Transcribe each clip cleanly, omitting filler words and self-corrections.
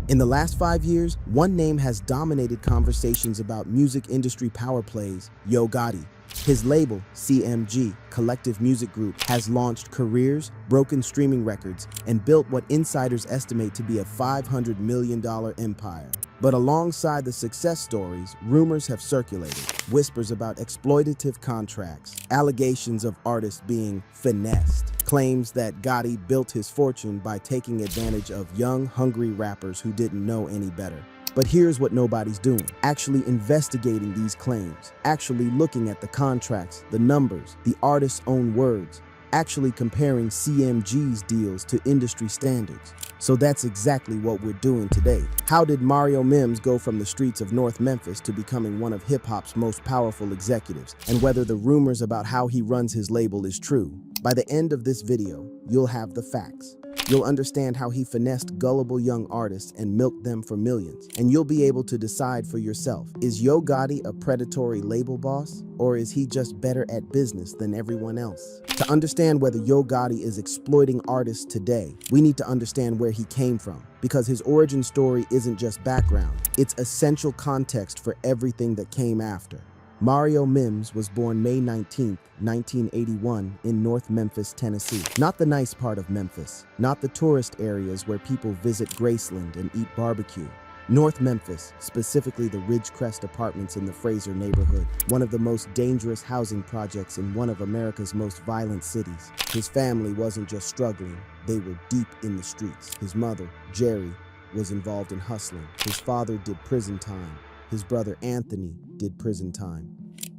In the last 5 years, one name has dominated conversations about music industry power plays: Yo Gotti. His label, CMG, Collective Music Group, has launched careers, broken streaming records, and built what insiders estimate to be a $500 million empire. But alongside the success stories, rumors have circulated. Whispers about exploitative contracts, allegations of artists being finessed, claims that Gotti built his fortune by taking advantage of young, hungry rappers who didn't know any better. But here's what nobody's doing: actually investigating these claims, actually looking at the contracts, the numbers, the artist's own words, actually comparing CMG's deals to industry standards. So that's exactly what we're doing today. How did Mario Mims go from the streets of North Memphis to becoming one of hip-hop's most powerful executives, and whether the rumors about how he runs his label is true? By the end of this video, you'll have the facts. You'll understand how he finessed gullible young artists and milked them for millions. And you'll be able to decide for yourself: is Yo Gotti a predatory label boss, or is he just better at business than everyone else? To understand whether Yo Gotti is exploiting artists today, we need to understand where he came from, because his origin story isn't just background, it's essential context for everything that came after. Mario Mims was born May 19, 1981 in North Memphis, Tennessee. Not the nice part of Memphis, not the tourist areas where people visit Graceland and eat barbecue. North Memphis, specifically the Ridgecrest Apartments in the Fraser neighborhood, one of the most dangerous housing projects in one of America's most violent cities. His family wasn't just struggling, they were deep in the streets. His mother, Jerry, was involved in hustling. His father did prison time. His brother Anthony did prison time.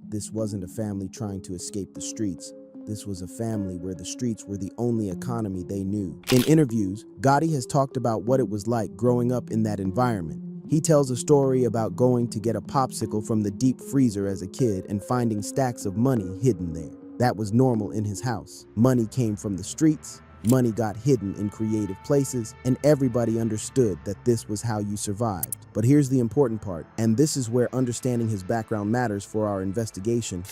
This wasn't a family trying to escape the streets. This was a family where the streets were the only economy they knew. In interviews, Gotti has talked about what it was like growing up in that environment. He tells a story about going to get a popsicle from the deep freezer as a kid and finding stacks of money hidden there. That was normal in his house. Money came from the streets. Money got hidden in creative places, and everybody understood that this was how you survived. But here's the important part, and this is where understanding his background matters for our investigation.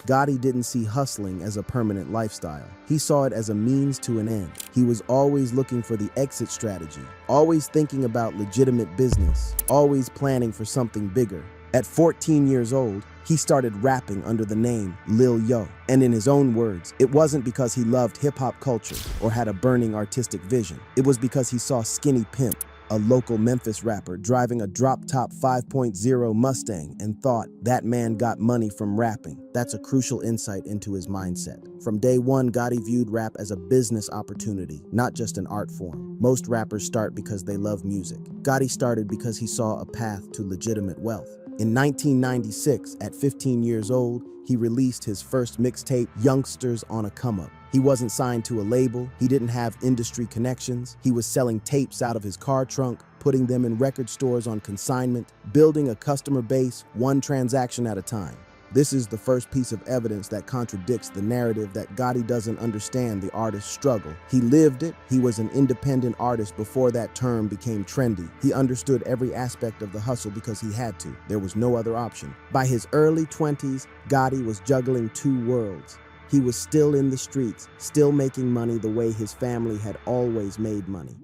Gotti didn't see hustling as a permanent lifestyle. He saw it as a means to an end. He was always looking for the exit strategy, always thinking about legitimate business, always planning for something bigger. At 14 years old, he started rapping under the name Lil Yo. And in his own words, it wasn't because he loved hip-hop culture or had a burning artistic vision. It was because he saw Skinny Pimp, a local Memphis rapper, driving a drop-top 5.0 Mustang, and thought, that man got money from rapping. That's a crucial insight into his mindset. From day one, Gotti viewed rap as a business opportunity, not just an art form. Most rappers start because they love music. Gotti started because he saw a path to legitimate wealth. In 1996, at 15 years old, he released his first mixtape, Youngsters on a Come Up. He wasn't signed to a label, he didn't have industry connections, he was selling tapes out of his car trunk, putting them in record stores on consignment, building a customer base one transaction at a time. This is the first piece of evidence that contradicts the narrative that Gotti doesn't understand the artist's struggle. He lived it. He was an independent artist before that term became trendy. He understood every aspect of the hustle because he had to. There was no other option. By his early 20s, Gotti was juggling two worlds. He was still in the streets, still making money the way his family had always made money.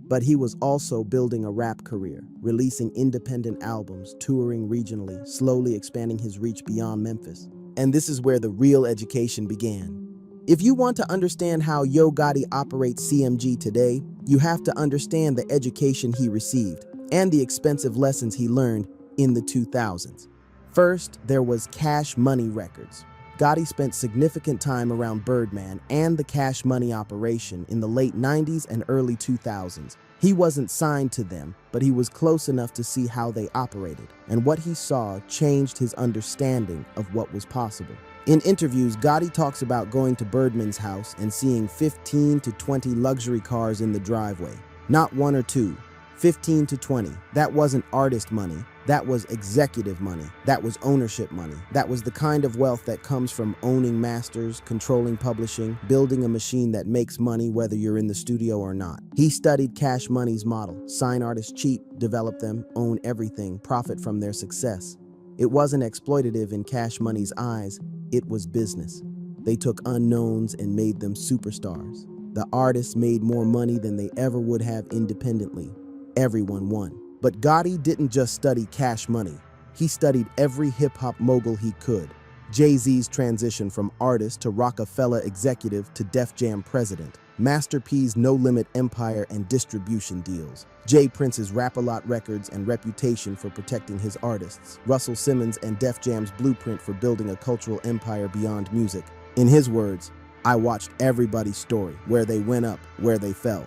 But he was also building a rap career, releasing independent albums, touring regionally, slowly expanding his reach beyond Memphis. And this is where the real education began. If you want to understand how Yo Gotti operates CMG today, you have to understand the education he received and the expensive lessons he learned in the 2000s. First, there was Cash Money Records. Gotti spent significant time around Birdman and the Cash Money operation in the late 90s and early 2000s. He wasn't signed to them, but he was close enough to see how they operated, and what he saw changed his understanding of what was possible. In interviews, Gotti talks about going to Birdman's house and seeing 15 to 20 luxury cars in the driveway. Not one or two, 15 to 20. That wasn't artist money. That was executive money. That was ownership money. That was the kind of wealth that comes from owning masters, controlling publishing, building a machine that makes money whether you're in the studio or not. He studied Cash Money's model: sign artists cheap, develop them, own everything, profit from their success. It wasn't exploitative in Cash Money's eyes, it was business. They took unknowns and made them superstars. The artists made more money than they ever would have independently. Everyone won. But Gotti didn't just study Cash Money. He studied every hip-hop mogul he could. Jay-Z's transition from artist to Rockefeller executive to Def Jam president. Master P's No Limit empire and distribution deals. Jay Prince's Rap-A-Lot records and reputation for protecting his artists. Russell Simmons and Def Jam's blueprint for building a cultural empire beyond music. In his words, I watched everybody's story, where they went up, where they fell.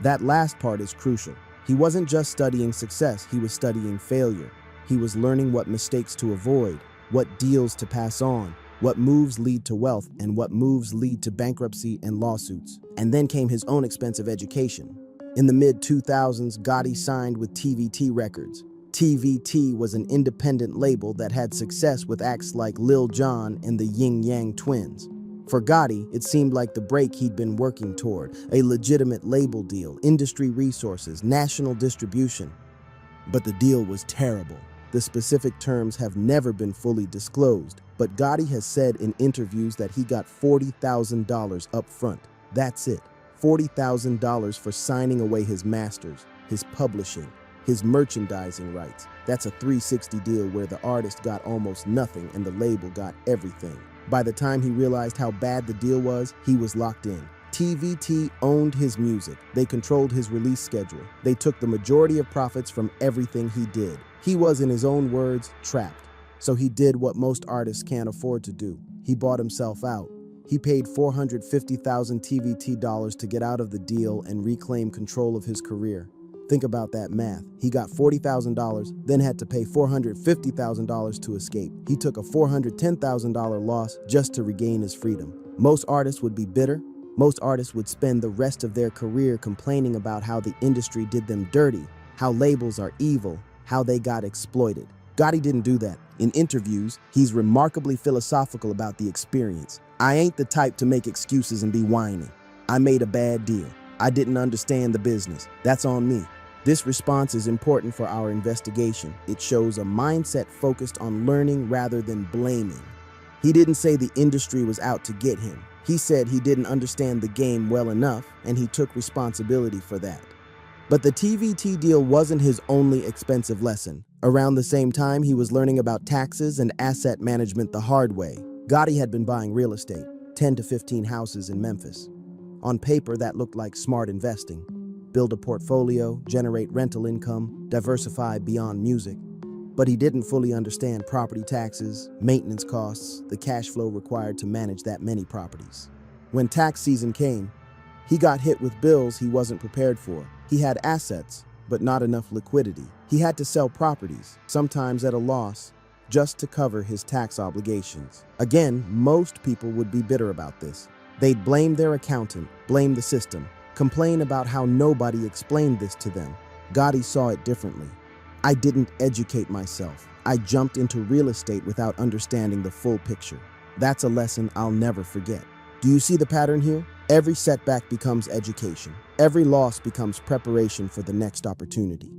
That last part is crucial. He wasn't just studying success, he was studying failure. He was learning what mistakes to avoid, what deals to pass on, what moves lead to wealth, and what moves lead to bankruptcy and lawsuits. And then came his own expensive education. In the mid-2000s, Gotti signed with TVT Records. TVT was an independent label that had success with acts like Lil Jon and the Yin Yang Twins. For Gotti, it seemed like the break he'd been working toward, a legitimate label deal, industry resources, national distribution. But the deal was terrible. The specific terms have never been fully disclosed, but Gotti has said in interviews that he got $40,000 up front. That's it. $40,000 for signing away his masters, his publishing, his merchandising rights. That's a 360 deal where the artist got almost nothing and the label got everything. By the time he realized how bad the deal was, he was locked in. TVT owned his music. They controlled his release schedule. They took the majority of profits from everything he did. He was, in his own words, trapped. So he did what most artists can't afford to do. He bought himself out. He paid $450,000 TVT dollars to get out of the deal and reclaim control of his career. Think about that math. He got $40,000, then had to pay $450,000 to escape. He took a $410,000 loss just to regain his freedom. Most artists would be bitter. Most artists would spend the rest of their career complaining about how the industry did them dirty, how labels are evil, how they got exploited. Gotti didn't do that. In interviews, he's remarkably philosophical about the experience. I ain't the type to make excuses and be whining. I made a bad deal. I didn't understand the business. That's on me. This response is important for our investigation. It shows a mindset focused on learning rather than blaming. He didn't say the industry was out to get him. He said he didn't understand the game well enough, and he took responsibility for that. But the TVT deal wasn't his only expensive lesson. Around the same time, he was learning about taxes and asset management the hard way. Gotti had been buying real estate, 10 to 15 houses in Memphis. On paper, that looked like smart investing. Build a portfolio, generate rental income, diversify beyond music. But he didn't fully understand property taxes, maintenance costs, the cash flow required to manage that many properties. When tax season came, he got hit with bills he wasn't prepared for. He had assets, but not enough liquidity. He had to sell properties, sometimes at a loss, just to cover his tax obligations. Again, most people would be bitter about this. They'd blame their accountant, blame the system, complain about how nobody explained this to them. Gotti saw it differently. I didn't educate myself. I jumped into real estate without understanding the full picture. That's a lesson I'll never forget. Do you see the pattern here? Every setback becomes education. Every loss becomes preparation for the next opportunity.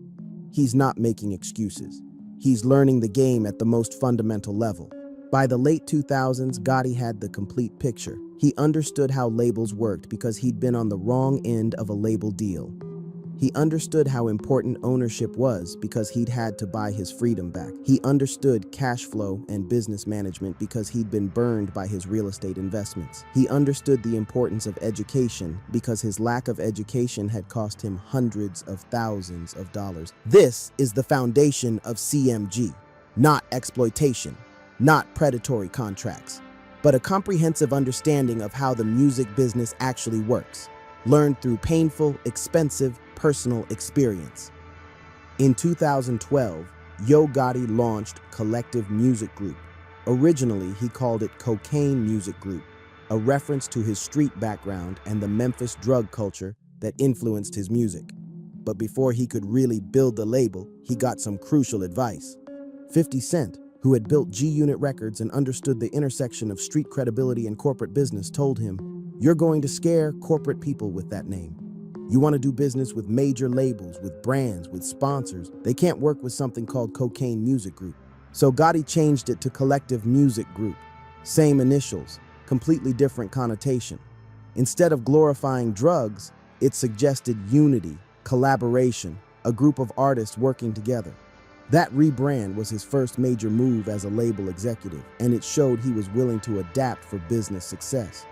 He's not making excuses. He's learning the game at the most fundamental level. By the late 2000s, Gotti had the complete picture. He understood how labels worked because he'd been on the wrong end of a label deal. He understood how important ownership was because he'd had to buy his freedom back. He understood cash flow and business management because he'd been burned by his real estate investments. He understood the importance of education because his lack of education had cost him hundreds of thousands of dollars. This is the foundation of CMG, not exploitation, not predatory contracts, but a comprehensive understanding of how the music business actually works, learned through painful, expensive, personal experience. In 2012, Yo Gotti launched Collective Music Group. Originally, he called it Cocaine Music Group, a reference to his street background and the Memphis drug culture that influenced his music. But before he could really build the label, he got some crucial advice. 50 Cent, who had built G-Unit Records and understood the intersection of street credibility and corporate business, told him, "You're going to scare corporate people with that name. You want to do business with major labels, with brands, with sponsors. They can't work with something called Cocaine Music Group." So Gotti changed it to Collective Music Group. Same initials, completely different connotation. Instead of glorifying drugs, it suggested unity, collaboration, a group of artists working together. That rebrand was his first major move as a label executive, and it showed he was willing to adapt for business success.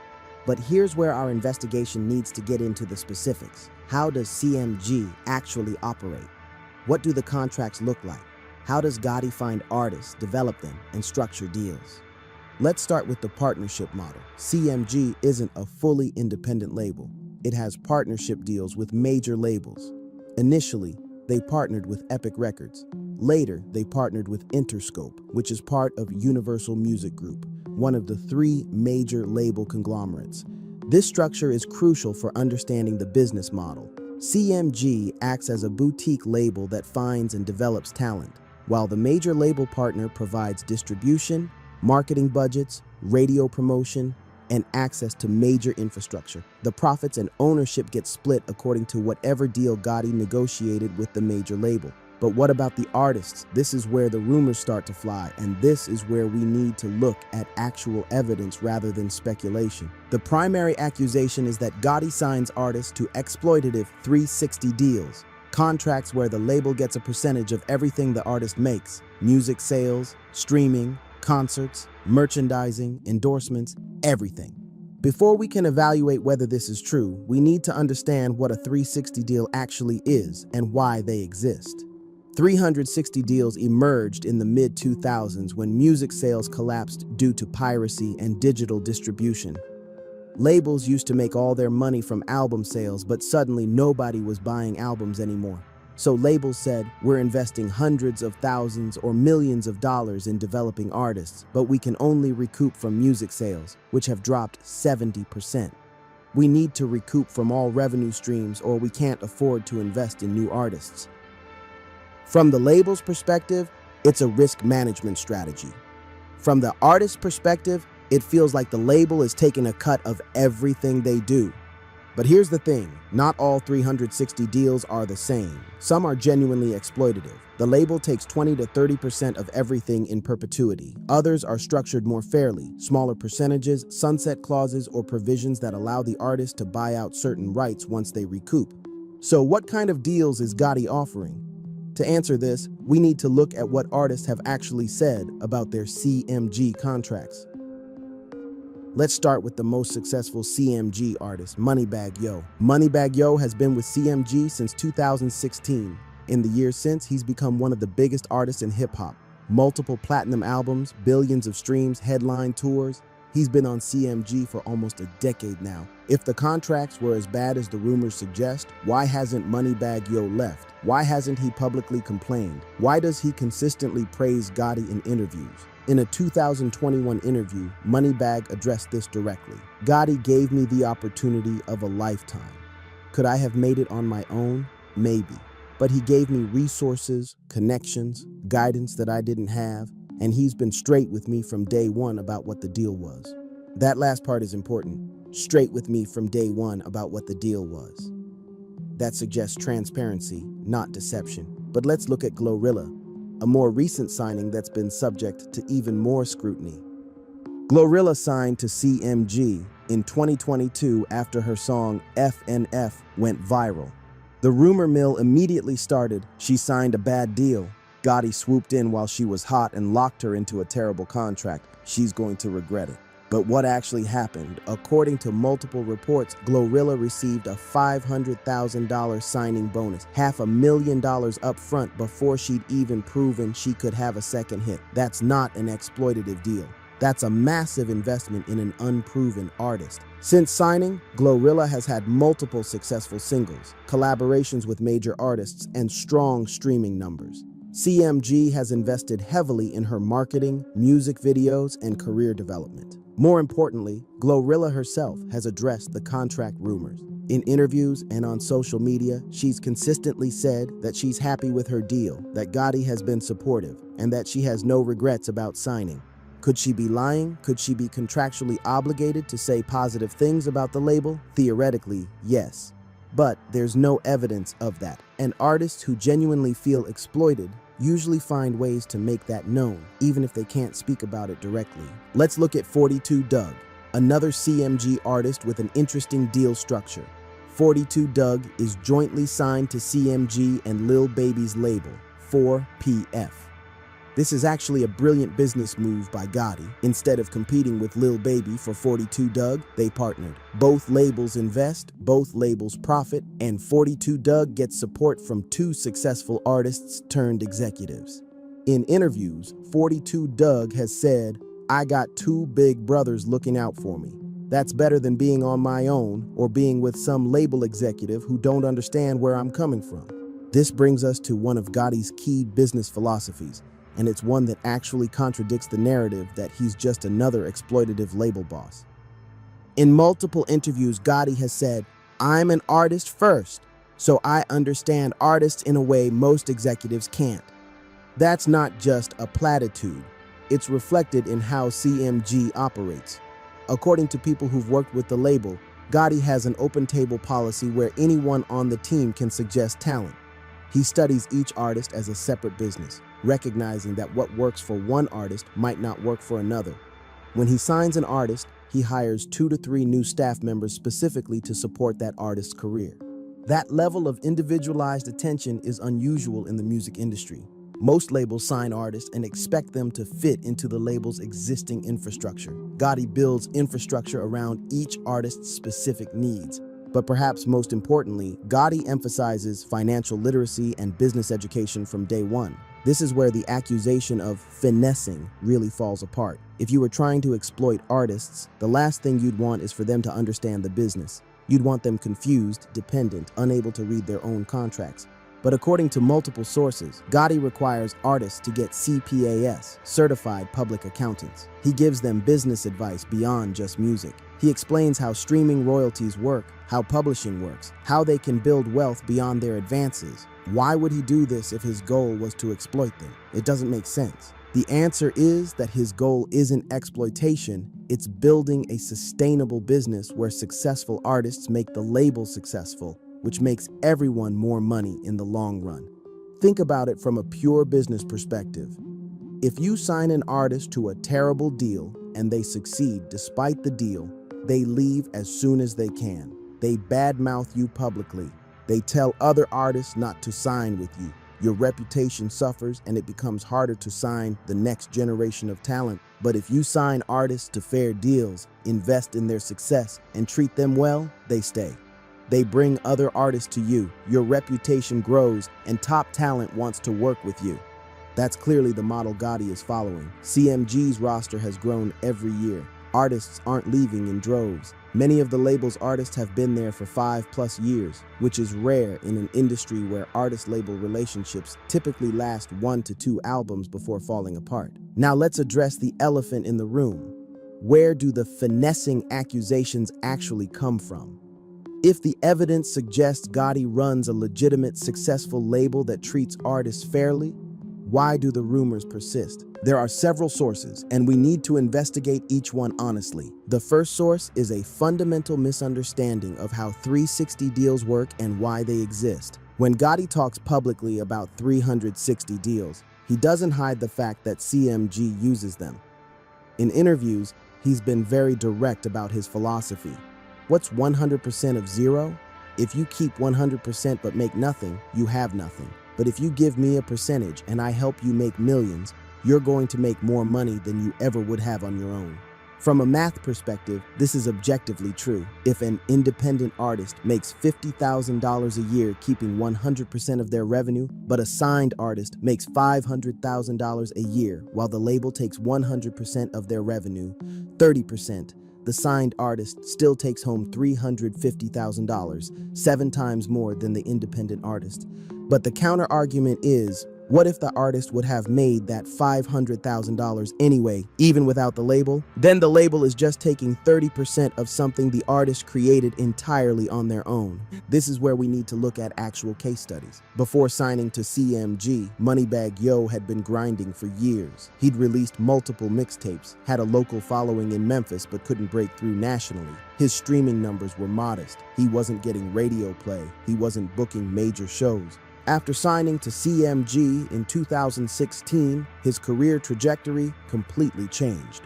But here's where our investigation needs to get into the specifics. How does CMG actually operate? What do the contracts look like? How does Gotti find artists, develop them, and structure deals? Let's start with the partnership model. CMG isn't a fully independent label. It has partnership deals with major labels. Initially, they partnered with Epic Records. Later, they partnered with Interscope, which is part of Universal Music Group, one of the 3 major label conglomerates. This structure is crucial for understanding the business model. CMG acts as a boutique label that finds and develops talent, while the major label partner provides distribution, marketing budgets, radio promotion, and access to major infrastructure. The profits and ownership get split according to whatever deal Gotti negotiated with the major label. But what about the artists? This is where the rumors start to fly, and this is where we need to look at actual evidence rather than speculation. The primary accusation is that Gotti signs artists to exploitative 360 deals, contracts where the label gets a percentage of everything the artist makes: music sales, streaming, concerts, merchandising, endorsements, everything. Before we can evaluate whether this is true, we need to understand what a 360 deal actually is and why they exist. 360 deals emerged in the mid-2000s when music sales collapsed due to piracy and digital distribution. Labels used to make all their money from album sales, but suddenly nobody was buying albums anymore. So labels said, we're investing hundreds of thousands or millions of dollars in developing artists, but we can only recoup from music sales, which have dropped 70%. We need to recoup from all revenue streams or we can't afford to invest in new artists. From the label's perspective, it's a risk management strategy. From the artist's perspective, it feels like the label is taking a cut of everything they do. But here's the thing, not all 360 deals are the same. Some are genuinely exploitative. The label takes 20 to 30% of everything in perpetuity. Others are structured more fairly, smaller percentages, sunset clauses, or provisions that allow the artist to buy out certain rights once they recoup. So what kind of deals is Gotti offering? To answer this, we need to look at what artists have actually said about their CMG contracts. Let's start with the most successful CMG artist, Moneybagg Yo. Moneybagg Yo has been with CMG since 2016. In the years since, he's become one of the biggest artists in hip-hop. Multiple platinum albums, billions of streams, headline tours. He's been on CMG for almost a decade now. If the contracts were as bad as the rumors suggest, why hasn't Moneybagg Yo left? Why hasn't he publicly complained? Why does he consistently praise Gotti in interviews? In a 2021 interview, Moneybagg addressed this directly. Gotti gave me the opportunity of a lifetime. Could I have made it on my own? Maybe. But he gave me resources, connections, guidance that I didn't have, and he's been straight with me from day one about what the deal was. That last part is important. Straight with me from day one about what the deal was. That suggests transparency, not deception. But let's look at Glorilla, a more recent signing that's been subject to even more scrutiny. Glorilla signed to CMG in 2022 after her song FNF went viral. The rumor mill immediately started. She signed a bad deal. Gotti swooped in while she was hot and locked her into a terrible contract. She's going to regret it. But what actually happened? According to multiple reports, Glorilla received a $500,000 signing bonus, $500,000 up front before she'd even proven she could have a second hit. That's not an exploitative deal. That's a massive investment in an unproven artist. Since signing, Glorilla has had multiple successful singles, collaborations with major artists, and strong streaming numbers. CMG has invested heavily in her marketing, music videos, and career development. More importantly, Glorilla herself has addressed the contract rumors. In interviews and on social media, she's consistently said that she's happy with her deal, that Gotti has been supportive, and that she has no regrets about signing. Could she be lying? Could she be contractually obligated to say positive things about the label? Theoretically, yes. But there's no evidence of that. And artists who genuinely feel exploited usually find ways to make that known, even if they can't speak about it directly. Let's look at 42 Dugg, another CMG artist with an interesting deal structure. 42 Doug is jointly signed to CMG and Lil Baby's label, 4PF. This is actually a brilliant business move by Gotti. Instead of competing with Lil Baby for 42 Doug, they partnered. Both labels invest, both labels profit, and 42 Doug gets support from two successful artists turned executives. In interviews, 42 Doug has said, "I got two big brothers looking out for me. That's better than being on my own or being with some label executive who don't understand where I'm coming from." This brings us to one of Gotti's key business philosophies, and it's one that actually contradicts the narrative that he's just another exploitative label boss. In multiple interviews, Gotti has said, "I'm an artist first, so I understand artists in a way most executives can't." That's not just a platitude. It's reflected in how CMG operates. According to people who've worked with the label, Gotti has an open table policy where anyone on the team can suggest talent. He studies each artist as a separate business, recognizing that what works for one artist might not work for another. When he signs an artist, he hires 2 to 3 new staff members specifically to support that artist's career. That level of individualized attention is unusual in the music industry. Most labels sign artists and expect them to fit into the label's existing infrastructure. Gotti builds infrastructure around each artist's specific needs. But perhaps most importantly, Gotti emphasizes financial literacy and business education from day one. This is where the accusation of finessing really falls apart. If you were trying to exploit artists, the last thing you'd want is for them to understand the business. You'd want them confused, dependent, unable to read their own contracts. But according to multiple sources, Gotti requires artists to get CPAS, certified public accountants. He gives them business advice beyond just music. He explains how streaming royalties work, how publishing works, how they can build wealth beyond their advances. Why would he do this if his goal was to exploit them? It doesn't make sense. The answer is that his goal isn't exploitation, it's building a sustainable business where successful artists make the label successful, which makes everyone more money in the long run. Think about it from a pure business perspective. If you sign an artist to a terrible deal and they succeed despite the deal, they leave as soon as they can. They badmouth you publicly. They tell other artists not to sign with you. Your reputation suffers and it becomes harder to sign the next generation of talent. But if you sign artists to fair deals, invest in their success, and treat them well, they stay. They bring other artists to you, your reputation grows, and top talent wants to work with you. That's clearly the model Gotti is following. CMG's roster has grown every year. Artists aren't leaving in droves. Many of the label's artists have been there for 5+ years, which is rare in an industry where artist-label relationships typically last 1 to 2 albums before falling apart. Now let's address the elephant in the room. Where do the finessing accusations actually come from? If the evidence suggests Gotti runs a legitimate, successful label that treats artists fairly, why do the rumors persist? There are several sources, and we need to investigate each one honestly. The first source is a fundamental misunderstanding of how 360 deals work and why they exist. When Gotti talks publicly about 360 deals, he doesn't hide the fact that CMG uses them. In interviews, he's been very direct about his philosophy. What's 100% of zero? If you keep 100% but make nothing, you have nothing. But if you give me a percentage and I help you make millions, you're going to make more money than you ever would have on your own. From a math perspective, this is objectively true. If an independent artist makes $50,000 a year keeping 100% of their revenue, but a signed artist makes $500,000 a year while the label takes 100% of their revenue, 30%, the signed artist still takes home $350,000, 7 times more than the independent artist. But the counter-argument is, what if the artist would have made that $500,000 anyway, even without the label? Then the label is just taking 30% of something the artist created entirely on their own. This is where we need to look at actual case studies. Before signing to CMG, Moneybagg Yo had been grinding for years. He'd released multiple mixtapes, had a local following in Memphis but couldn't break through nationally. His streaming numbers were modest. He wasn't getting radio play. He wasn't booking major shows. After signing to CMG in 2016, his career trajectory completely changed.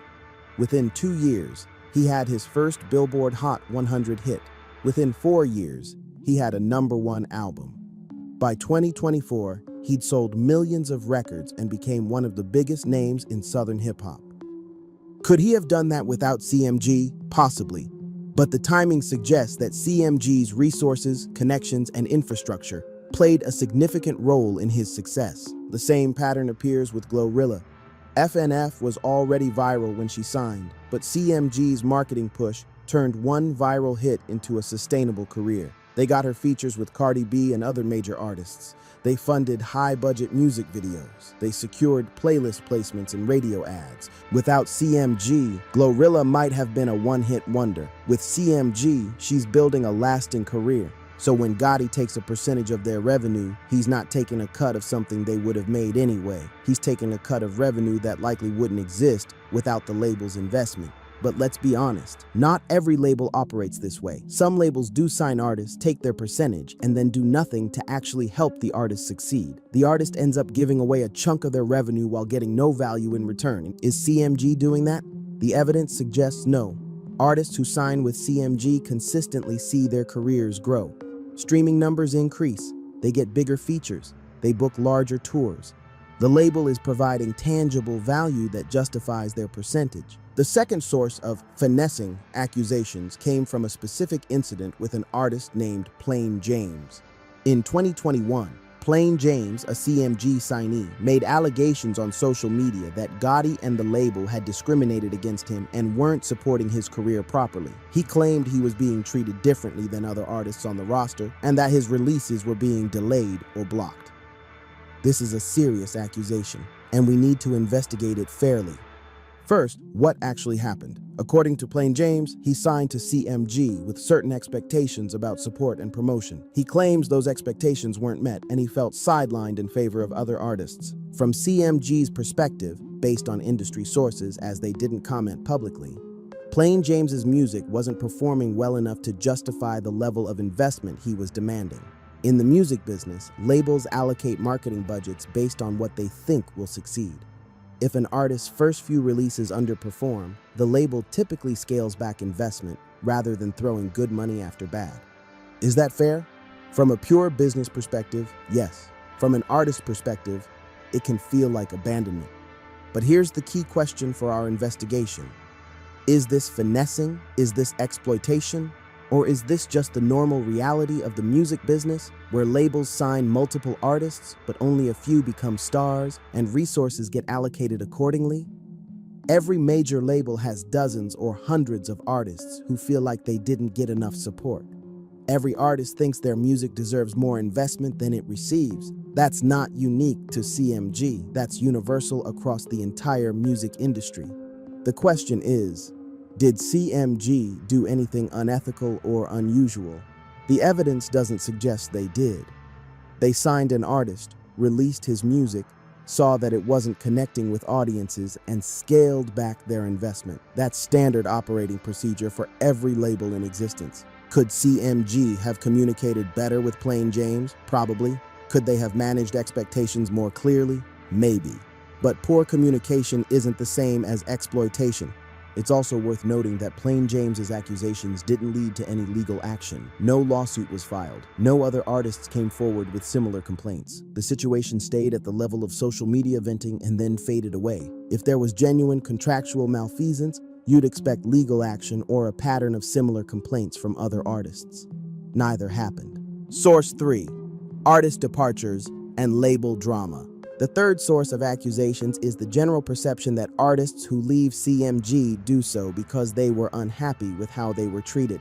Within 2 years, he had his first Billboard Hot 100 hit, Within 4 years, he had a #1 album. By 2024, he'd sold millions of records and became one of the biggest names in Southern hip-hop. Could he have done that without CMG? Possibly. But the timing suggests that CMG's resources, connections, and infrastructure played a significant role in his success. The same pattern appears with Glorilla. FNF was already viral when she signed, but CMG's marketing push turned one viral hit into a sustainable career. They got her features with Cardi B and other major artists. They funded high-budget music videos. They secured playlist placements and radio ads. Without CMG, Glorilla might have been a one-hit wonder. With CMG, she's building a lasting career. So when Gotti takes a percentage of their revenue, he's not taking a cut of something they would have made anyway. He's taking a cut of revenue that likely wouldn't exist without the label's investment. But let's be honest, not every label operates this way. Some labels do sign artists, take their percentage, and then do nothing to actually help the artist succeed. The artist ends up giving away a chunk of their revenue while getting no value in return. Is CMG doing that? The evidence suggests no. Artists who sign with CMG consistently see their careers grow. Streaming numbers increase, they get bigger features, they book larger tours. The label is providing tangible value that justifies their percentage. The second source of finessing accusations came from a specific incident with an artist named Plain James. In 2021, Plain James, a CMG signee, made allegations on social media that Gotti and the label had discriminated against him and weren't supporting his career properly. He claimed he was being treated differently than other artists on the roster and that his releases were being delayed or blocked. This is a serious accusation, and we need to investigate it fairly. First, what actually happened? According to Plain James, he signed to CMG with certain expectations about support and promotion. He claims those expectations weren't met, and he felt sidelined in favor of other artists. From CMG's perspective, based on industry sources as they didn't comment publicly, Plain James's music wasn't performing well enough to justify the level of investment he was demanding. In the music business, labels allocate marketing budgets based on what they think will succeed. If an artist's first few releases underperform, the label typically scales back investment rather than throwing good money after bad. Is that fair? From a pure business perspective, yes. From an artist perspective, it can feel like abandonment. But here's the key question for our investigation. Is this finessing? Is this exploitation? Or is this just the normal reality of the music business, where labels sign multiple artists, but only a few become stars, and resources get allocated accordingly? Every major label has dozens or hundreds of artists who feel like they didn't get enough support. Every artist thinks their music deserves more investment than it receives. That's not unique to CMG, that's universal across the entire music industry. The question is, did CMG do anything unethical or unusual? The evidence doesn't suggest they did. They signed an artist, released his music, saw that it wasn't connecting with audiences, and scaled back their investment. That's standard operating procedure for every label in existence. Could CMG have communicated better with Plain James? Probably. Could they have managed expectations more clearly? Maybe. But poor communication isn't the same as exploitation. It's also worth noting that Plain James's accusations didn't lead to any legal action. No lawsuit was filed. No other artists came forward with similar complaints. The situation stayed at the level of social media venting and then faded away. If there was genuine contractual malfeasance, you'd expect legal action or a pattern of similar complaints from other artists. Neither happened. Source 3. Artist departures and label drama. The third source of accusations is the general perception that artists who leave CMG do so because they were unhappy with how they were treated.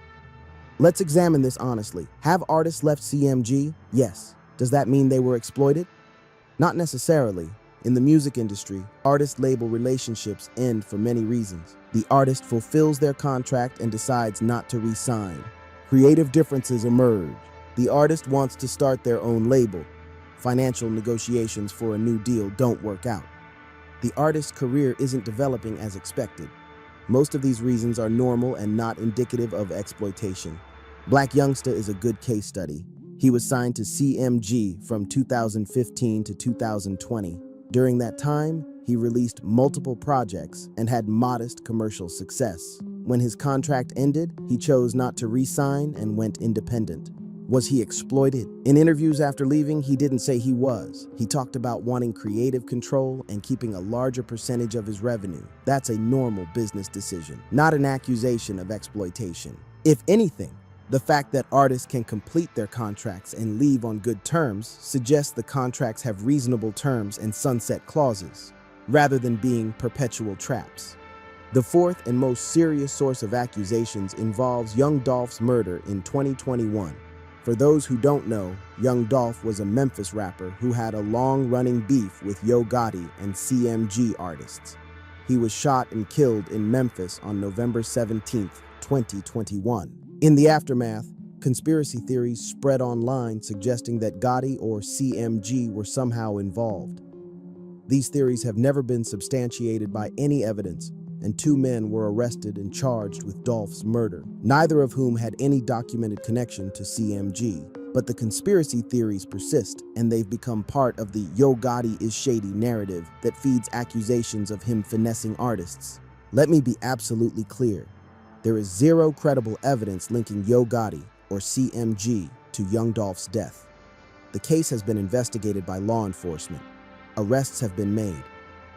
Let's examine this honestly. Have artists left CMG? Yes. Does that mean they were exploited? Not necessarily. In the music industry, artist-label relationships end for many reasons. The artist fulfills their contract and decides not to re-sign. Creative differences emerge. The artist wants to start their own label. Financial negotiations for a new deal don't work out. The artist's career isn't developing as expected. Most of these reasons are normal and not indicative of exploitation. Black Youngsta is a good case study. He was signed to CMG from 2015 to 2020. During that time, he released multiple projects and had modest commercial success. When his contract ended, he chose not to re-sign and went independent. Was he exploited? In interviews after leaving, he didn't say he was. He talked about wanting creative control and keeping a larger percentage of his revenue. That's a normal business decision, not an accusation of exploitation. If anything, the fact that artists can complete their contracts and leave on good terms suggests the contracts have reasonable terms and sunset clauses, rather than being perpetual traps. The fourth and most serious source of accusations involves Young Dolph's murder in 2021. For those who don't know, Young Dolph was a Memphis rapper who had a long-running beef with Yo Gotti and CMG artists. He was shot and killed in Memphis on November 17, 2021. In the aftermath, conspiracy theories spread online suggesting that Gotti or CMG were somehow involved. These theories have never been substantiated by any evidence, and two men were arrested and charged with Dolph's murder, neither of whom had any documented connection to CMG. But the conspiracy theories persist, and they've become part of the Yo Gotti is shady narrative that feeds accusations of him finessing artists. Let me be absolutely clear. There is zero credible evidence linking Yo Gotti or CMG to Young Dolph's death. The case has been investigated by law enforcement. Arrests have been made.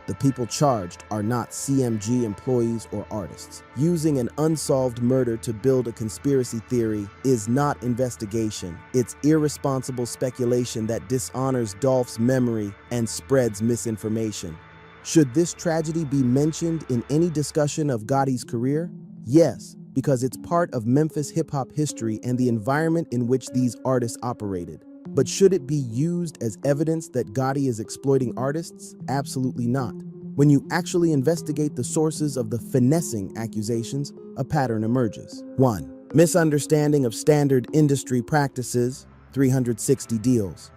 The people charged are not CMG employees or artists. Using an unsolved murder to build a conspiracy theory is not investigation. It's irresponsible speculation that dishonors Dolph's memory and spreads misinformation. Should this tragedy be mentioned in any discussion of Gotti's career? Yes, because it's part of Memphis hip-hop history and the environment in which these artists operated. But should it be used as evidence that Gotti is exploiting artists? Absolutely not. When you actually investigate the sources of the finessing accusations, a pattern emerges. 1. Misunderstanding of standard industry practices, 360 deals.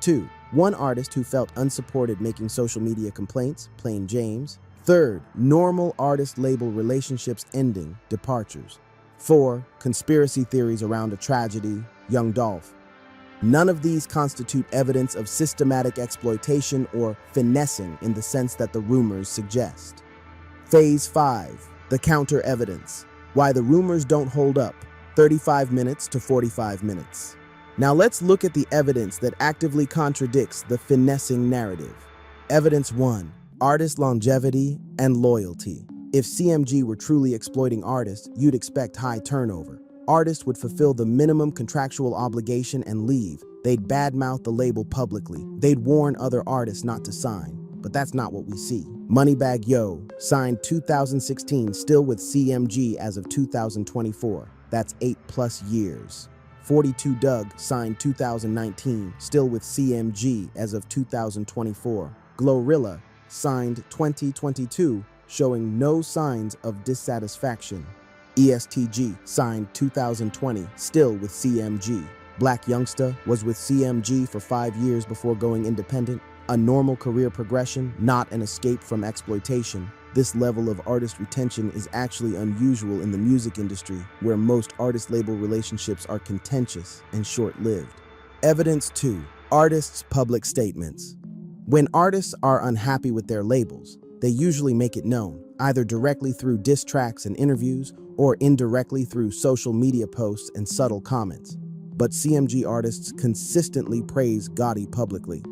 2. One artist who felt unsupported making social media complaints, plain James. 3. Normal artist-label relationships ending, departures. 4. Conspiracy theories around a tragedy, Young Dolph. None of these constitute evidence of systematic exploitation or finessing in the sense that the rumors suggest. Phase 5. The counter-evidence. Why the rumors don't hold up. 35 minutes to 45 minutes. Now let's look at the evidence that actively contradicts the finessing narrative. Evidence 1. Artist longevity and loyalty. If CMG were truly exploiting artists, you'd expect high turnover. Artists would fulfill the minimum contractual obligation and leave. They'd badmouth the label publicly. They'd warn other artists not to sign. But that's not what we see. Moneybagg Yo, signed 2016, still with CMG as of 2024. That's 8+ years. 42 Dugg, signed 2019, still with CMG as of 2024. Glorilla, signed 2022, showing no signs of dissatisfaction. ESTG, signed 2020, still with CMG. Black Youngsta was with CMG for 5 years before going independent. A normal career progression, not an escape from exploitation. This level of artist retention is actually unusual in the music industry, where most artist-label relationships are contentious and short-lived. Evidence 2. Artists' public statements. When artists are unhappy with their labels, they usually make it known, either directly through diss tracks and interviews, or indirectly through social media posts and subtle comments. But CMG artists consistently praise Gotti publicly.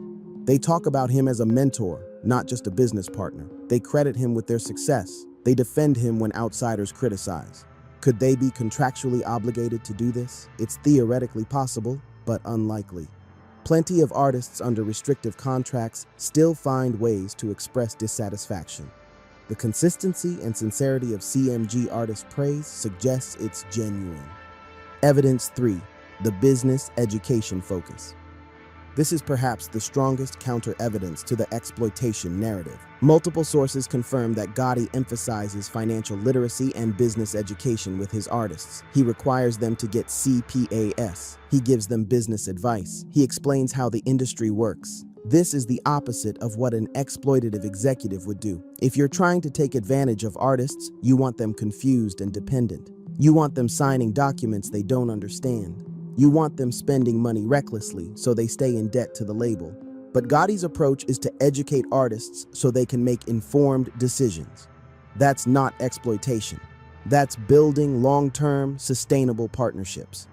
They talk about him as a mentor, not just a business partner. They credit him with their success. They defend him when outsiders criticize. Could they be contractually obligated to do this? It's theoretically possible, but unlikely. Plenty of artists under restrictive contracts still find ways to express dissatisfaction. The consistency and sincerity of CMG artist praise suggests it's genuine. Evidence 3. The business education focus. This is perhaps the strongest counter-evidence to the exploitation narrative. Multiple sources confirm that Gotti emphasizes financial literacy and business education with his artists. He requires them to get CPAS. He gives them business advice. He explains how the industry works. This is the opposite of what an exploitative executive would do. If you're trying to take advantage of artists, you want them confused and dependent. You want them signing documents they don't understand. You want them spending money recklessly so they stay in debt to the label. But Gotti's approach is to educate artists so they can make informed decisions. That's not exploitation. That's building long-term, sustainable partnerships.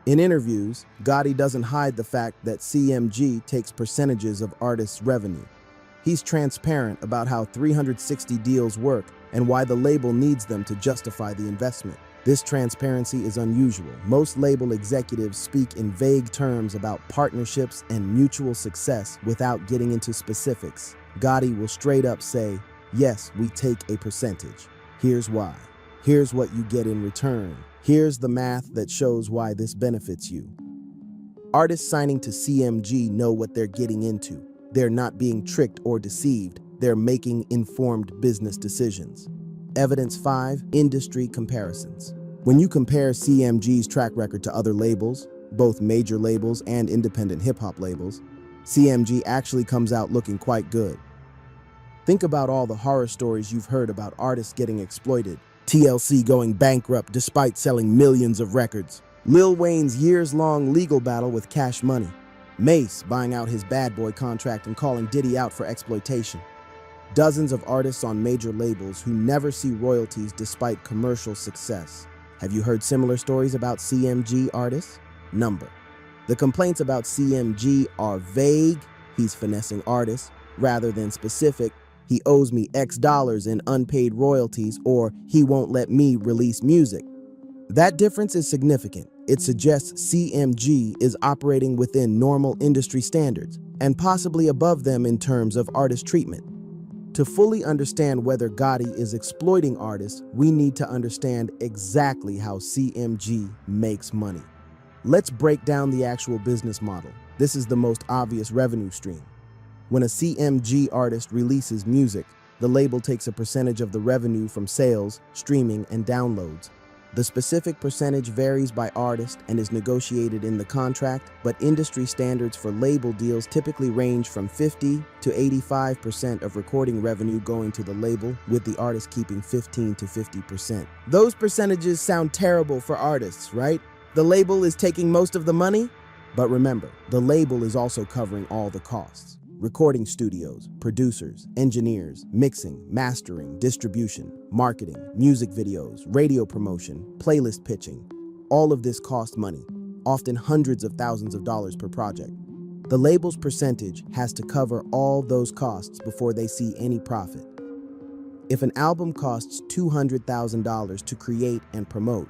In interviews, Gotti doesn't hide the fact that CMG takes percentages of artists' revenue. He's transparent about how 360 deals work and why the label needs them to justify the investment. This transparency is unusual. Most label executives speak in vague terms about partnerships and mutual success without getting into specifics. Gotti will straight up say, "Yes, we take a percentage. Here's why. Here's what you get in return. Here's the math that shows why this benefits you." Artists signing to CMG know what they're getting into. They're not being tricked or deceived. They're making informed business decisions. Evidence 5, industry comparisons. When you compare CMG's track record to other labels, both major labels and independent hip-hop labels, CMG actually comes out looking quite good. Think about all the horror stories you've heard about artists getting exploited. TLC going bankrupt despite selling millions of records. Lil Wayne's years-long legal battle with Cash Money. Mace buying out his Bad Boy contract and calling Diddy out for exploitation. Dozens of artists on major labels who never see royalties despite commercial success. Have you heard similar stories about CMG artists? Number. The complaints about CMG are vague, he's finessing artists, rather than specific, he owes me X dollars in unpaid royalties, or he won't let me release music. That difference is significant. It suggests CMG is operating within normal industry standards, and possibly above them in terms of artist treatment. To fully understand whether Gotti is exploiting artists, we need to understand exactly how CMG makes money. Let's break down the actual business model. This is the most obvious revenue stream. When a CMG artist releases music, the label takes a percentage of the revenue from sales, streaming, and downloads. The specific percentage varies by artist and is negotiated in the contract, but industry standards for label deals typically range from 50 to 85% of recording revenue going to the label, with the artist keeping 15 to 50%. Those percentages sound terrible for artists, right? The label is taking most of the money? But remember, the label is also covering all the costs. Recording studios, producers, engineers, mixing, mastering, distribution, marketing, music videos, radio promotion, playlist pitching. All of this costs money, often hundreds of thousands of dollars per project. The label's percentage has to cover all those costs before they see any profit. If an album costs $200,000 to create and promote,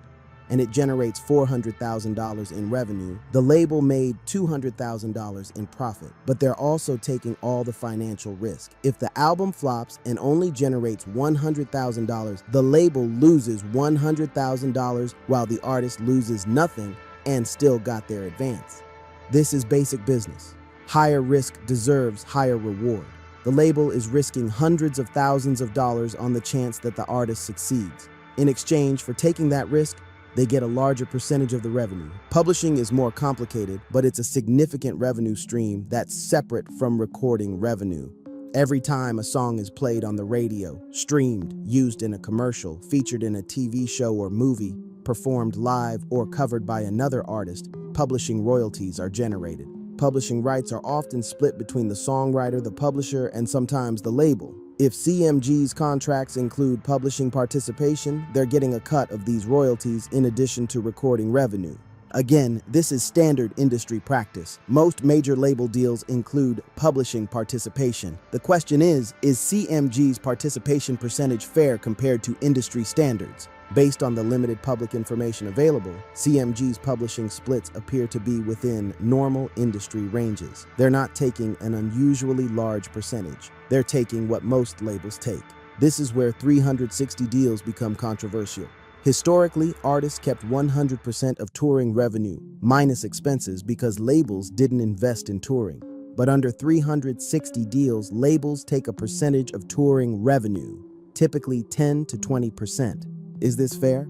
and it generates $400,000 in revenue, the label made $200,000 in profit, but they're also taking all the financial risk. If the album flops and only generates $100,000, the label loses $100,000 while the artist loses nothing and still got their advance. This is basic business. Higher risk deserves higher reward. The label is risking hundreds of thousands of dollars on the chance that the artist succeeds. In exchange for taking that risk, they get a larger percentage of the revenue. Publishing is more complicated, but it's a significant revenue stream that's separate from recording revenue. Every time a song is played on the radio, streamed, used in a commercial, featured in a TV show or movie, performed live, or covered by another artist, publishing royalties are generated. Publishing rights are often split between the songwriter, the publisher, and sometimes the label. If CMG's contracts include publishing participation, they're getting a cut of these royalties in addition to recording revenue. Again, this is standard industry practice. Most major label deals include publishing participation. The question is CMG's participation percentage fair compared to industry standards? Based on the limited public information available, CMG's publishing splits appear to be within normal industry ranges. They're not taking an unusually large percentage. They're taking what most labels take. This is where 360 deals become controversial. Historically, artists kept 100% of touring revenue, minus expenses, because labels didn't invest in touring. But under 360 deals, labels take a percentage of touring revenue, typically 10 to 20%. Is this fair?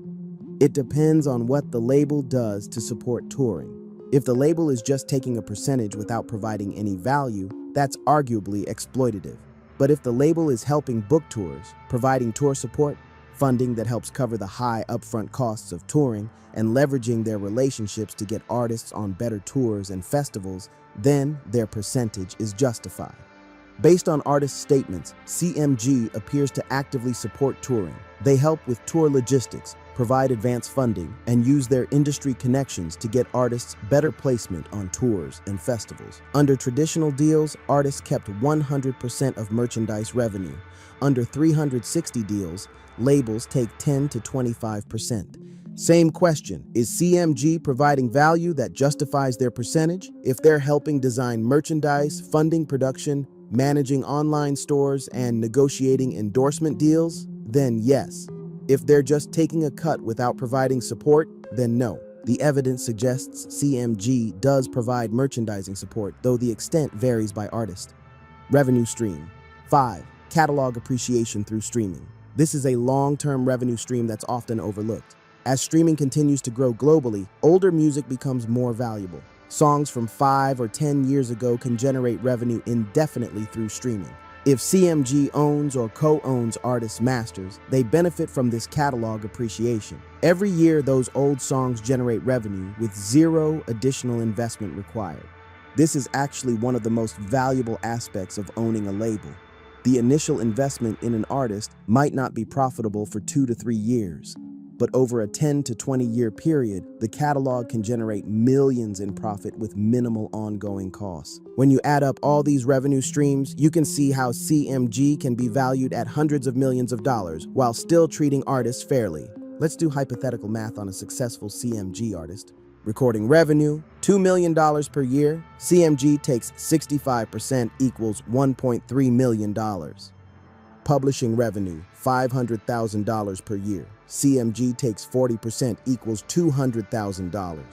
It depends on what the label does to support touring. If the label is just taking a percentage without providing any value, that's arguably exploitative. But if the label is helping book tours, providing tour support, funding that helps cover the high upfront costs of touring, and leveraging their relationships to get artists on better tours and festivals, then their percentage is justified. Based on artists' statements, CMG appears to actively support touring. They help with tour logistics, provide advance funding, and use their industry connections to get artists better placement on tours and festivals. Under traditional deals, artists kept 100% of merchandise revenue. Under 360 deals, labels take 10 to 25%. Same question, is CMG providing value that justifies their percentage? If they're helping design merchandise, funding production, managing online stores, and negotiating endorsement deals, then yes. If they're just taking a cut without providing support, then no. The evidence suggests CMG does provide merchandising support, though the extent varies by artist. Revenue stream. 5. Catalog appreciation through streaming. This is a long-term revenue stream that's often overlooked. As streaming continues to grow globally, older music becomes more valuable. Songs from 5 or 10 years ago can generate revenue indefinitely through streaming. If CMG owns or co-owns artists' masters, they benefit from this catalog appreciation. Every year, those old songs generate revenue with zero additional investment required. This is actually one of the most valuable aspects of owning a label. The initial investment in an artist might not be profitable for 2 to 3 years, but over a 10 to 20-year period, the catalog can generate millions in profit with minimal ongoing costs. When you add up all these revenue streams, you can see how CMG can be valued at hundreds of millions of dollars while still treating artists fairly. Let's do hypothetical math on a successful CMG artist. Recording revenue, $2 million per year. CMG takes 65% equals $1.3 million. Publishing revenue, $500,000 per year. CMG takes 40% equals $200,000.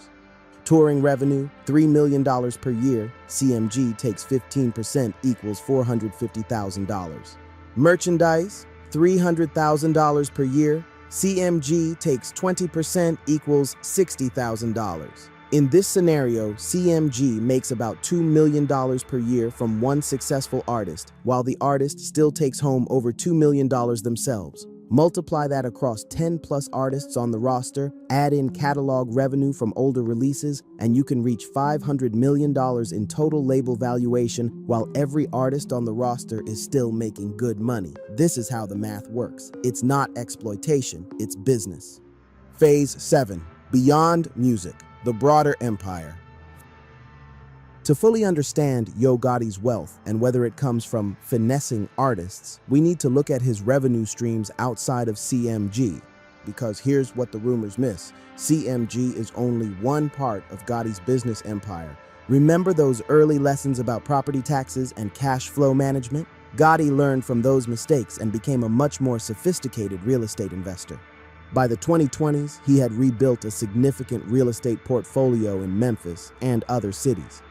Touring revenue, $3 million per year. CMG takes 15% equals $450,000. Merchandise, $300,000 per year. CMG takes 20% equals $60,000. In this scenario, CMG makes about $2 million per year from one successful artist, while the artist still takes home over $2 million themselves. Multiply that across 10 plus artists on the roster, add in catalog revenue from older releases, and you can reach $500 million in total label valuation while every artist on the roster is still making good money. This is how the math works. It's not exploitation, it's business. Phase 7. Beyond music, the broader empire. To fully understand Yo Gotti's wealth and whether it comes from finessing artists, we need to look at his revenue streams outside of CMG. Because here's what the rumors miss. CMG is only one part of Gotti's business empire. Remember those early lessons about property taxes and cash flow management? Gotti learned from those mistakes and became a much more sophisticated real estate investor. By the 2020s, he had rebuilt a significant real estate portfolio in Memphis and other cities.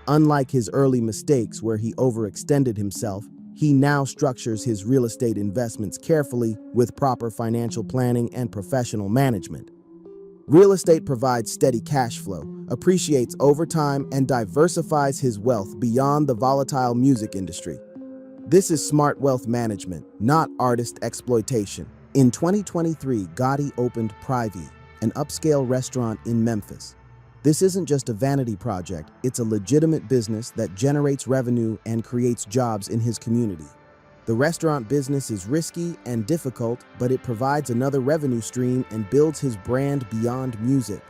Unlike his early mistakes where he overextended himself, he now structures his real estate investments carefully with proper financial planning and professional management. Real estate provides steady cash flow, appreciates over time, and diversifies his wealth beyond the volatile music industry. This is smart wealth management, not artist exploitation. In 2023, Gotti opened Privy, an upscale restaurant in Memphis. This isn't just a vanity project, it's a legitimate business that generates revenue and creates jobs in his community. The restaurant business is risky and difficult, but it provides another revenue stream and builds his brand beyond music.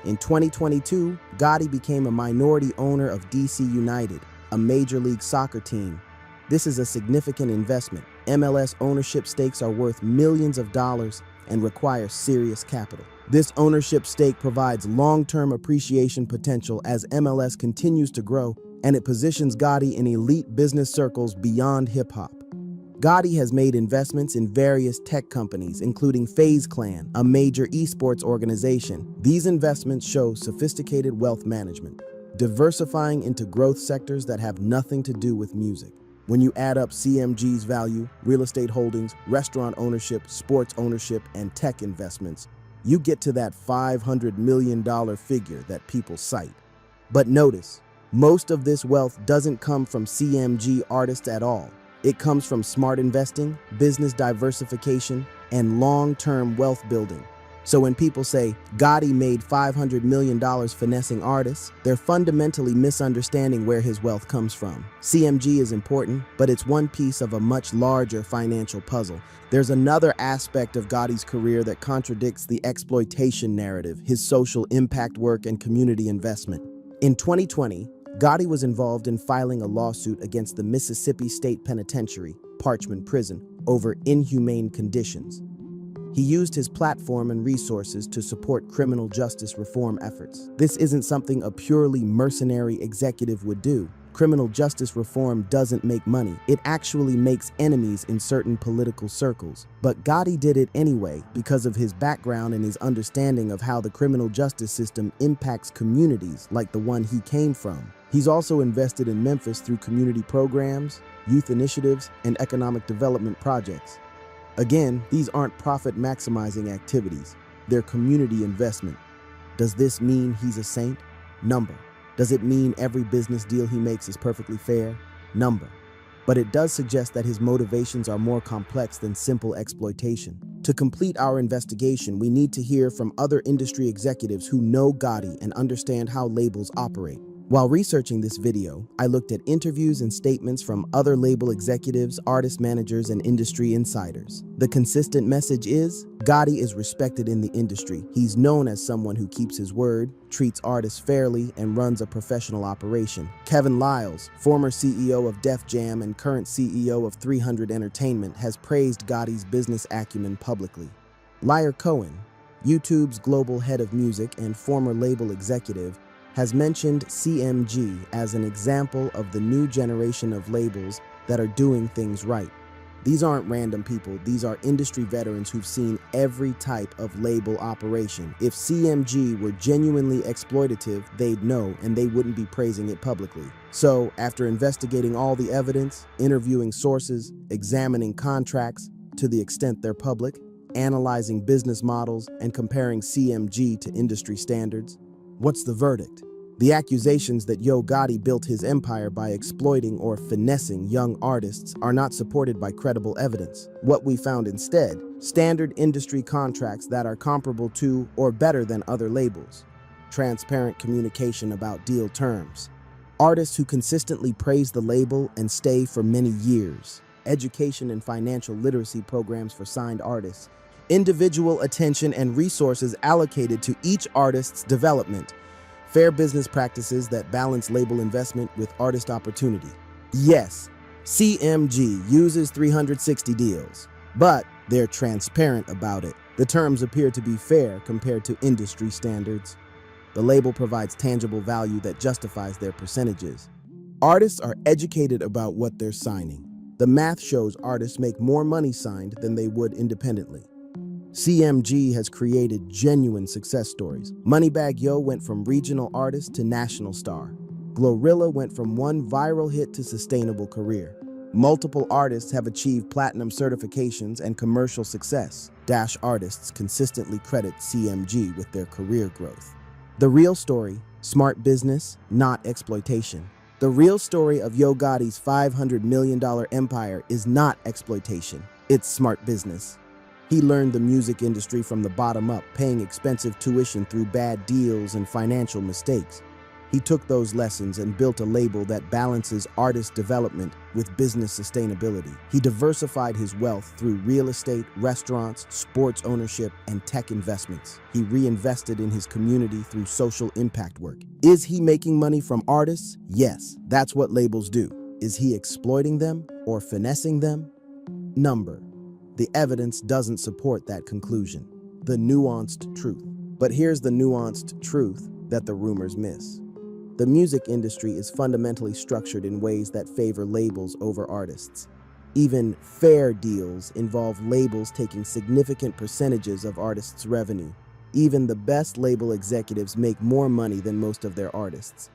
In 2022, Gotti became a minority owner of DC United, a Major League Soccer team. This is a significant investment. MLS ownership stakes are worth millions of dollars and require serious capital. This ownership stake provides long-term appreciation potential as MLS continues to grow, and it positions Gotti in elite business circles beyond hip-hop. Gotti has made investments in various tech companies, including FaZe Clan, a major esports organization. These investments show sophisticated wealth management, diversifying into growth sectors that have nothing to do with music. When you add up CMG's value, real estate holdings, restaurant ownership, sports ownership, and tech investments, you get to that $500 million figure that people cite. But notice, most of this wealth doesn't come from CMG artists at all. It comes from smart investing, business diversification, and long-term wealth building. So when people say Gotti made $500 million finessing artists, they're fundamentally misunderstanding where his wealth comes from. CMG is important, but it's one piece of a much larger financial puzzle. There's another aspect of Gotti's career that contradicts the exploitation narrative: his social impact work and community investment. In 2020, Gotti was involved in filing a lawsuit against the Mississippi State Penitentiary, Parchman Prison, over inhumane conditions. He used his platform and resources to support criminal justice reform efforts. This isn't something a purely mercenary executive would do. Criminal justice reform doesn't make money. It actually makes enemies in certain political circles. But Gotti did it anyway because of his background and his understanding of how the criminal justice system impacts communities like the one he came from. He's also invested in Memphis through community programs, youth initiatives, and economic development projects. Again, these aren't profit-maximizing activities. They're community investment. Does this mean he's a saint? Number. Does it mean every business deal he makes is perfectly fair? Number. But it does suggest that his motivations are more complex than simple exploitation. To complete our investigation, we need to hear from other industry executives who know Gotti and understand how labels operate. While researching this video, I looked at interviews and statements from other label executives, artist managers, and industry insiders. The consistent message is, Gotti is respected in the industry. He's known as someone who keeps his word, treats artists fairly, and runs a professional operation. Kevin Liles, former CEO of Def Jam and current CEO of 300 Entertainment, has praised Gotti's business acumen publicly. Lyre Cohen, YouTube's global head of music and former label executive, has mentioned CMG as an example of the new generation of labels that are doing things right. These aren't random people, these are industry veterans who've seen every type of label operation. If CMG were genuinely exploitative, they'd know, and they wouldn't be praising it publicly. So, after investigating all the evidence, interviewing sources, examining contracts to the extent they're public, analyzing business models, and comparing CMG to industry standards, what's the verdict? The accusations that Yo Gotti built his empire by exploiting or finessing young artists are not supported by credible evidence. What we found instead, standard industry contracts that are comparable to or better than other labels, transparent communication about deal terms, artists who consistently praise the label and stay for many years, education and financial literacy programs for signed artists, individual attention and resources allocated to each artist's development, fair business practices that balance label investment with artist opportunity. Yes, CMG uses 360 deals, but they're transparent about it. The terms appear to be fair compared to industry standards. The label provides tangible value that justifies their percentages. Artists are educated about what they're signing. The math shows artists make more money signed than they would independently. CMG has created genuine success stories. Moneybagg Yo went from regional artist to national star. Glorilla went from one viral hit to sustainable career. Multiple artists have achieved platinum certifications and commercial success. Dash artists consistently credit CMG with their career growth. The real story, smart business, not exploitation. The real story of Yo Gotti's $500 million empire is not exploitation, it's smart business. He learned the music industry from the bottom up, paying expensive tuition through bad deals and financial mistakes. He took those lessons and built a label that balances artist development with business sustainability. He diversified his wealth through real estate, restaurants, sports ownership, and tech investments. He reinvested in his community through social impact work. Is he making money from artists? Yes, that's what labels do. Is he exploiting them or finessing them? Number. The evidence doesn't support that conclusion. The nuanced truth. But here's the nuanced truth that the rumors miss. The music industry is fundamentally structured in ways that favor labels over artists. Even fair deals involve labels taking significant percentages of artists' revenue. Even the best label executives make more money than most of their artists.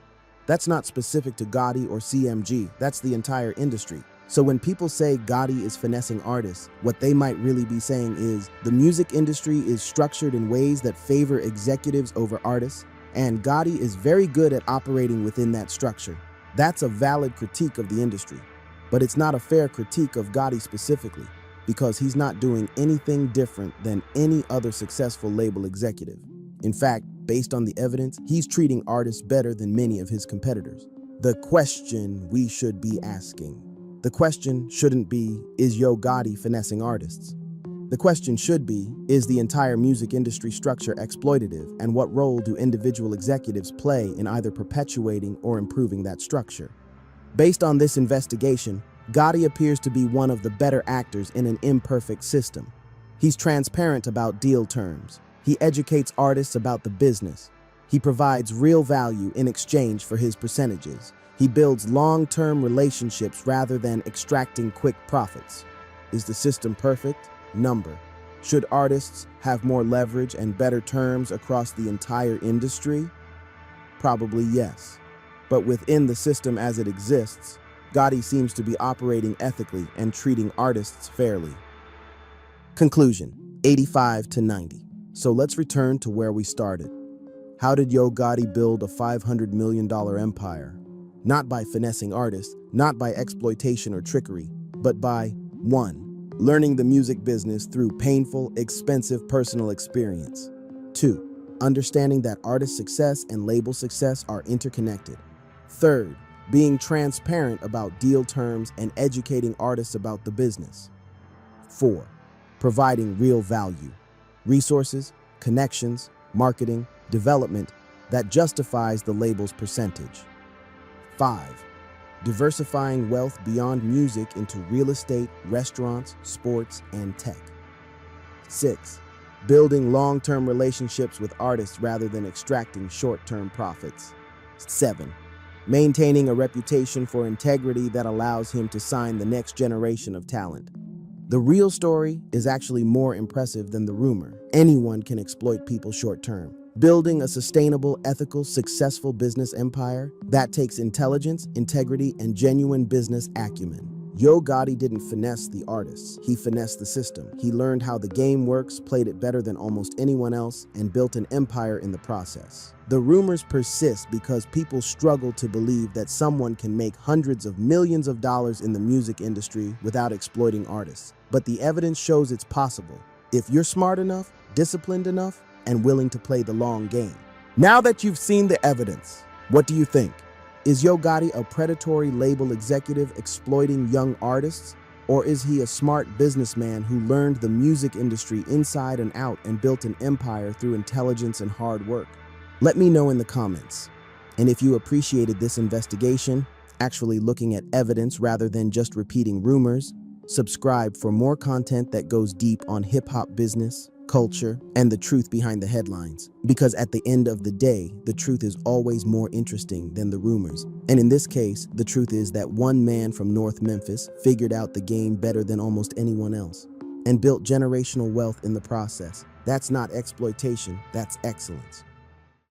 That's not specific to Gotti or CMG, that's the entire industry. So when people say Gotti is finessing artists, what they might really be saying is the music industry is structured in ways that favor executives over artists, and Gotti is very good at operating within that structure. That's a valid critique of the industry, but it's not a fair critique of Gotti specifically, because he's not doing anything different than any other successful label executive. In fact, based on the evidence, he's treating artists better than many of his competitors. The question we should be asking. The question shouldn't be, is Yo Gotti finessing artists? The question should be, is the entire music industry structure exploitative, and what role do individual executives play in either perpetuating or improving that structure? Based on this investigation, Gotti appears to be one of the better actors in an imperfect system. He's transparent about deal terms. He educates artists about the business. He provides real value in exchange for his percentages. He builds long-term relationships rather than extracting quick profits. Is the system perfect? Number. Should artists have more leverage and better terms across the entire industry? Probably yes. But within the system as it exists, Gotti seems to be operating ethically and treating artists fairly. Conclusion, 85 to 90. So let's return to where we started. How did Yo Gotti build a $500 million empire? Not by finessing artists, not by exploitation or trickery, but by 1. Learning the music business through painful, expensive personal experience. 2. Understanding that artist success and label success are interconnected. 3. Being transparent about deal terms and educating artists about the business. 4. Providing real value. Resources, connections, marketing, development that justifies the label's percentage. 5. Diversifying wealth beyond music into real estate, restaurants, sports, and tech. 6. Building long-term relationships with artists rather than extracting short-term profits. 7. Maintaining a reputation for integrity that allows him to sign the next generation of talent. The real story is actually more impressive than the rumor. Anyone can exploit people short-term. Building a sustainable, ethical, successful business empire, that takes intelligence, integrity, and genuine business acumen. Yo Gotti didn't finesse the artists, he finessed the system. He learned how the game works, played it better than almost anyone else, and built an empire in the process. The rumors persist because people struggle to believe that someone can make hundreds of millions of dollars in the music industry without exploiting artists. But the evidence shows it's possible, if you're smart enough, disciplined enough, and willing to play the long game. Now that you've seen the evidence, what do you think? Is Yo Gotti a predatory label executive exploiting young artists? Or is he a smart businessman who learned the music industry inside and out and built an empire through intelligence and hard work? Let me know in the comments. And if you appreciated this investigation, actually looking at evidence rather than just repeating rumors, subscribe for more content that goes deep on hip-hop business, culture, and the truth behind the headlines. Because at the end of the day, the truth is always more interesting than the rumors. And in this case, the truth is that one man from North Memphis figured out the game better than almost anyone else and built generational wealth in the process. That's not exploitation, that's excellence.